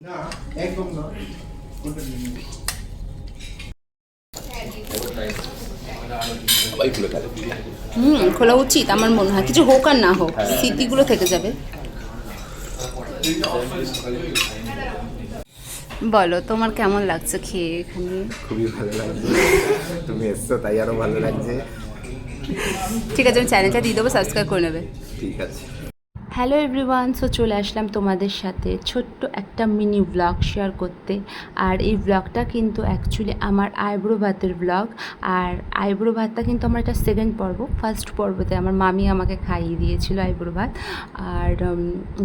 না একদম না খোলা উচিত আমার মনে হয়, কিছু হোক আর না হোক স্মৃতিগুলো থেকে যাবে। বলো তোমার কেমন লাগছে খেয়ে এখানে? খুবই ভালো লাগছে, তুমি এসছো তাই আরো ভালো লাগছে। ঠিক আছে, আমি চ্যানেলটা দিয়ে দেবো, সাবস্ক্রাইব করে নেবে। ঠিক আছে। হ্যালো এভরিওয়ান, সো চলে আসলাম তোমাদের সাথে ছোট্ট একটা মিনি ব্লগ শেয়ার করতে। আর এই ব্লগটা কিন্তু অ্যাকচুয়ালি আমার আইব্রো ভাতের ব্লগ। আর আইব্রো ভাতটা কিন্তু আমার এটা সেকেন্ড পর্ব। ফার্স্ট পর্বতে আমার মামি আমাকে খাইয়ে দিয়েছিল আইব্রো ভাত। আর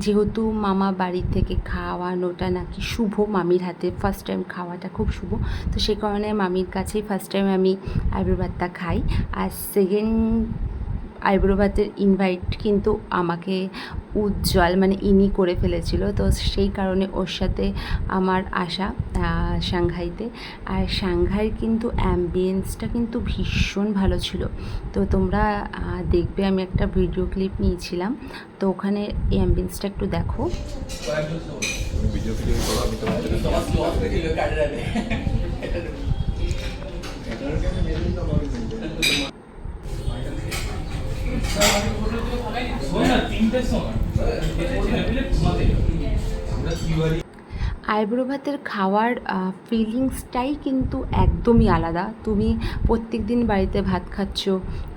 যেহেতু মামা বাড়ি থেকে খাওয়ানোটা নাকি শুভ, মামির হাতে ফার্স্ট টাইম খাওয়াটা খুব শুভ, তো সেই কারণে মামির কাছেই ফার্স্ট টাইম আমি আইব্রো ভাতটা খাই। আর সেকেন্ড আইব্রো ভাতের ইনভাইট কিন্তু আমাকে উজ্জ্বল মানে ইনি করে ফেলেছিল, তো সেই কারণে ওর সাথে আমার আসা সাংঘাইতে। আর সাংঘাইয়ের কিন্তু অ্যাম্বিয়েন্সটা কিন্তু ভীষণ ভালো ছিল। তো তোমরা দেখবে, আমি একটা ভিডিও ক্লিপ নিয়েছিলাম, তো ওখানে এই অ্যাম্বিয়েন্সটা একটু দেখো। আইব্রো ভাতের খাওয়ার ফিলিংসটাই কিন্তু একদমই আলাদা। তুমি প্রত্যেক দিন বাড়িতে ভাত খাচ্ছ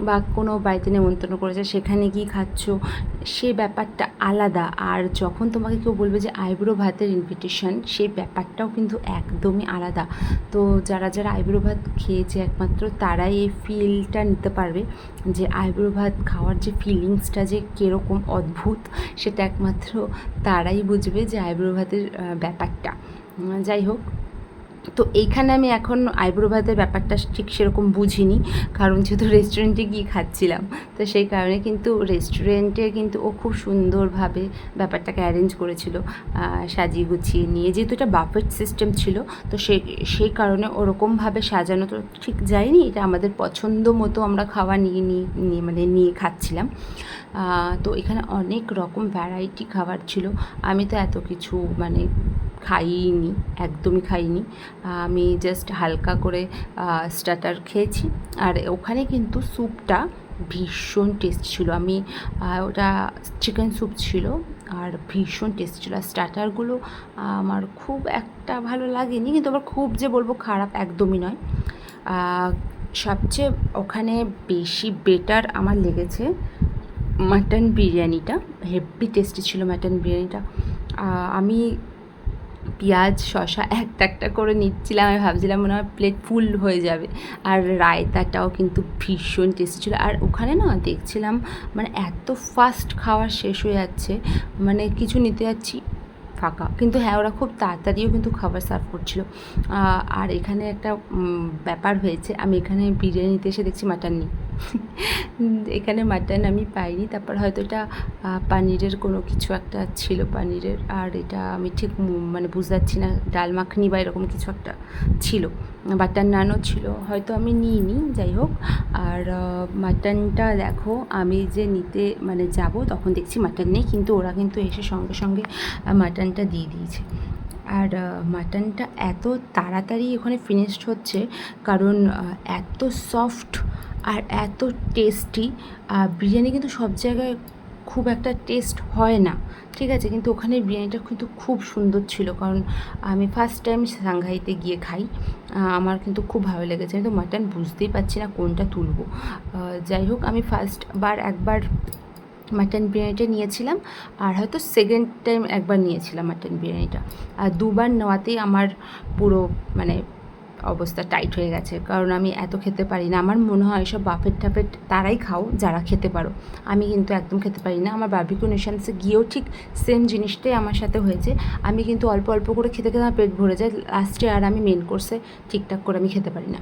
বা কোনো বাড়িতে নেমন্তন্ন করেছে সেখানে গিয়ে খাচ্ছ, সে ব্যাপারটা আলাদা। আর যখন তোমাকে কেউ বলবে যে আইব্রো ভাতের ইনভিটেশন, সেই ব্যাপারটাও কিন্তু একদমই আলাদা। তো যারা যারা আইব্রো ভাত খেয়েছে একমাত্র তারাই এই ফিলটা নিতে পারবে, যে আইব্রো ভাত খাওয়ার যে ফিলিংসটা যে কীরকম অদ্ভুত, সেটা একমাত্র তারাই বুঝবে যে আইব্রো ভাতের ব্যাপারটা। যাই হোক, তো এইখানে আমি এখন আইব্রো ভাতের ব্যাপারটা ঠিক সেরকম বুঝিনি, কারণ যেহেতু রেস্টুরেন্টে গিয়ে খাচ্ছিলাম, তো সেই কারণে কিন্তু রেস্টুরেন্টে কিন্তু ও খুব সুন্দরভাবে ব্যাপারটাকে অ্যারেঞ্জ করেছিল, সাজিয়ে গুছিয়ে নিয়ে। যেহেতু এটা বাফেট সিস্টেম ছিল, তো সেই কারণে ওরকমভাবে সাজানো তো ঠিক যায়নি, এটা আমাদের পছন্দ মতো আমরা খাওয়া নিয়ে খাচ্ছিলাম। তো এখানে অনেক রকম ভ্যারাইটি খাবার ছিল। আমি তো এত কিছু খাইনি, একদমই খাইনি। আমি জাস্ট হালকা করে স্টার্টার খেয়েছি। আর ওখানে কিন্তু স্যুপটা ভীষণ টেস্ট ছিল। আমি ওটা চিকেন স্যুপ ছিল আর ভীষণ টেস্ট ছিল। আর স্টার্টারগুলো আমার খুব একটা ভালো লাগেনি, কিন্তু আবার খুব যে বলবো খারাপ একদমই নয়। সবচেয়ে ওখানে বেশি বেটার আমার লেগেছে মাটন বিরিয়ানিটা, হেভি টেস্টি ছিল মাটন বিরিয়ানিটা। আমি পেঁয়াজ শসা একটা একটা করে নিচ্ছিলাম, আমি ভাবছিলাম মনে হয় প্লেট ফুল হয়ে যাবে। আর রায়তাটাও কিন্তু ভীষণ টেস্টি ছিল। আর ওখানে না দেখছিলাম এত ফাস্ট খাওয়া শেষ হয়ে যাচ্ছে, কিছু নিতে যাচ্ছি ফাঁকা, কিন্তু হ্যাঁ ওরা খুব তাড়াতাড়িও কিন্তু খাবার সার্ভ করছিল। আর এখানে একটা ব্যাপার হয়েছে, আমি এখানে বিরিয়ানিতে এসে দেখছি মাটন নেই। এখানে মাটন আমি পাইনি। তারপর হয়তো এটা পানিরের কোনো কিছু একটা ছিল, পানিরের। আর এটা আমি ঠিক বুঝতে পারছি না, ডাল মাখনি বা এরকম কিছু একটা ছিল, বাটার নানও ছিল, হয়তো আমি নিইনি। যাই হোক, আর মাটনটা দেখো, আমি যে নিতে যাব তখন দেখছি মাটন নেই, কিন্তু ওরা কিন্তু এসে সঙ্গে সঙ্গে মাটনটা দিয়ে দিয়েছে। আর মাটনটা এত তাড়াতাড়ি ওখানে ফিনিশড হচ্ছে, কারণ এত সফট আর এত টেস্টি। বিরিয়ানি কিন্তু সব জায়গায় খুব একটা টেস্ট হয় না, ঠিক আছে, কিন্তু ওখানে বিরিয়ানিটা কিন্তু খুব সুন্দর ছিল। কারণ আমি ফার্স্ট টাইম সাংঘাইতে গিয়ে খাই, আমার কিন্তু খুব ভালো লেগেছে। আমি তো মাটন বুঝতেই পারছি না কোনটা তুলবো। যাই হোক, আমি একবার মাটন বিরিয়ানিটা নিয়েছিলাম, আর হয়তো সেকেন্ড টাইম একবার নিয়েছিলাম মাটন বিরিয়ানিটা। আর দুবার নেওয়াতেই আমার পুরো অবস্থা টাইট হয়ে গেছে, কারণ আমি এত খেতে পারি না। আমার মনে হয় সব বাফেট টাফেট তারাই খাও যারা খেতে পারো, আমি কিন্তু একদম খেতে পারি না। আমার বারবিকিউ নেশনসে গিয়েও ঠিক সেম জিনিসটাই আমার সাথে হয়েছে। আমি কিন্তু অল্প অল্প করে খেতে খেতে আমার পেট ভরে যায় লাস্টে, আর আমি মেন কোর্সে ঠিকঠাক করে আমি খেতে পারি না।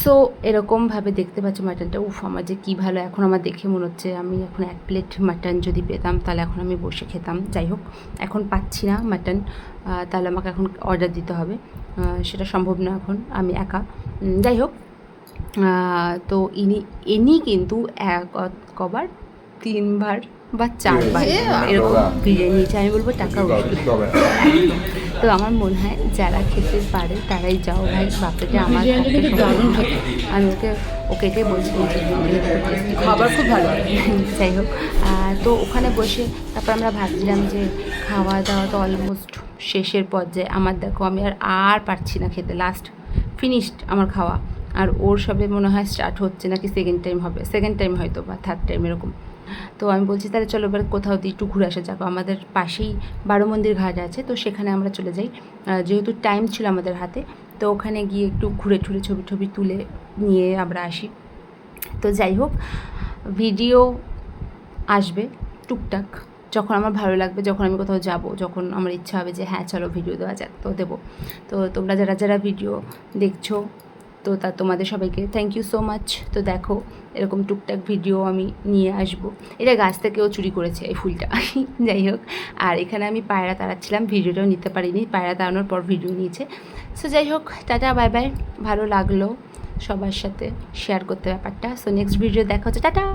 সো এরকমভাবে দেখতে পাচ্ছি মাটনটা, আমার যে কী ভালো। এখন আমার দেখে মনে হচ্ছে আমি এখন 1 প্লেট মাটন যদি পেতাম তাহলে এখন আমি বসে খেতাম। যাই হোক, এখন পাচ্ছি না মাটন, তাহলে আমাকে এখন অর্ডার দিতে হবে, সেটা সম্ভব না এখন, আমি একা। যাই হোক, তো ইনি কিন্তু কবার 3 বার বা চাট বা এরকম বিরিয়ানি চাই, আমি বলবো টাকা উঠবে। তো আমার মনে হয় যারা খেতে পারে তারাই যাও ভাই, বাপেকে আমার দারুণ খেতে। আমি ওকে এটাই বলছিলাম যে খাবার খুব ভালো। যাই হোক, তো ওখানে বসে তারপর আমরা ভাবছিলাম যে খাওয়া দাওয়া তো অলমোস্ট শেষের পর্যায়ে। আমার দেখো আমি আর পারছি না খেতে, লাস্ট ফিনিশড আমার খাওয়া। আর ওর সবে মনে হয় স্টার্ট হচ্ছে নাকি সেকেন্ড টাইম হবে, সেকেন্ড টাইম হয়তো বা থার্ড টাইম এরকম। তো আমি বলছি তাহলে চলো এবার কোথাও দিয়ে একটু ঘুরে আসা যাক, আমাদের পাশেই বারো মন্দির ঘাট আছে, তো সেখানে আমরা চলে যাই। যেহেতু টাইম ছিল আমাদের হাতে, তো ওখানে গিয়ে একটু ঘুরে ঠুরে ছবি টবি তুলে নিয়ে আমরা আসি। তো যাই হোক, ভিডিও আসবে টুকটাক, যখন আমার ভালো লাগবে, যখন আমি কোথাও যাব, যখন আমার ইচ্ছা হবে যে হ্যাঁ চলো ভিডিও দেওয়া যাক, তো দেবো। তো তোমরা যারা যারা ভিডিও দেখছো, তো তোমাদের সবাইকে থ্যাংক ইউ সো মাচ। তো দেখো এরকম টুকটাক ভিডিও আমি নিয়ে আসবো। এটা গাছ থেকেও চুরি করেছে এই ফুলটা। যাই হোক, আর এখানে আমি পায়রা তাড়াচ্ছিলাম, ভিডিওটাও নিতে পারিনি, পায়রা তাড়ানোর পর ভিডিও নিয়েছে। সো যাই হোক, টাটা বাই বাই। ভালো লাগলো সবার সাথে শেয়ার করতে ব্যাপারটা। সো নেক্সট ভিডিও দেখা হচ্ছে, টাটা।